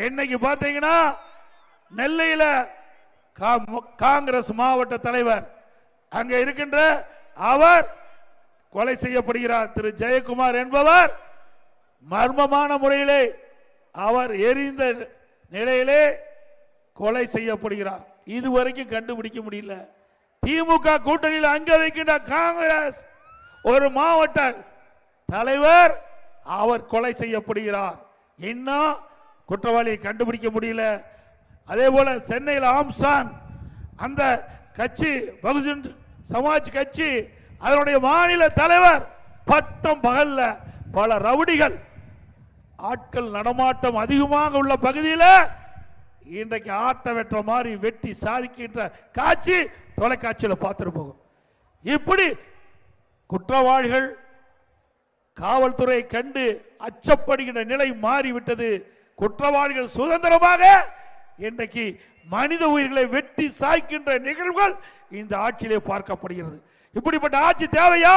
இன்னைக்கு பாத்தீங்கன்னா நெல்லையில காங்கிரஸ் மாவட்ட தலைவர் அங்க இருக்கின்ற அவர் கொலை செய்யப்படுகிறார். திரு ஜெயக்குமார் என்பவர் மர்மமான முறையிலே அவர் எரிந்த நிலையிலே கொலை செய்யப்படுகிறார். இதுவரைக்கும் கண்டுபிடிக்க முடியல. திமுக கூட்டணியில் அங்க வைக்கின்ற காங்கிரஸ் ஒரு மாவட்ட தலைவர் அவர் கொலை செய்யப்படுகிறார். இன்னும் குற்றவாளியை கண்டுபிடிக்க முடியல. அதே போல சென்னையில் ஆம்ஸ்டாங் அந்த கட்சி பகுஜன் சமாஜ் கட்சி அதனுடைய மாநில தலைவர் பட்டம் பகல்ல பல ரவுடிகள் ஆட்கள் நடமாட்டம் அதிகமாக உள்ள பகுதியில் இன்றைக்கு ஆட்ட வெற்ற மாதிரி வெட்டி சாதிக்கின்ற காட்சி தொலைக்காட்சியில் பார்த்துட்டு போகும். இப்படி குற்றவாளிகள் காவல்துறை கண்டு அச்சப்படுகின்ற நிலை மாறிவிட்டது. குற்றவாளிகள் சுதந்திரமாக இன்றைக்கு மனித உயிர்களை வெட்டி சாய்க்கின்ற நிகழ்வுகள் இந்த ஆட்சியிலே பார்க்கப்படுகிறது. இப்படிப்பட்ட ஆட்சி தேவையா?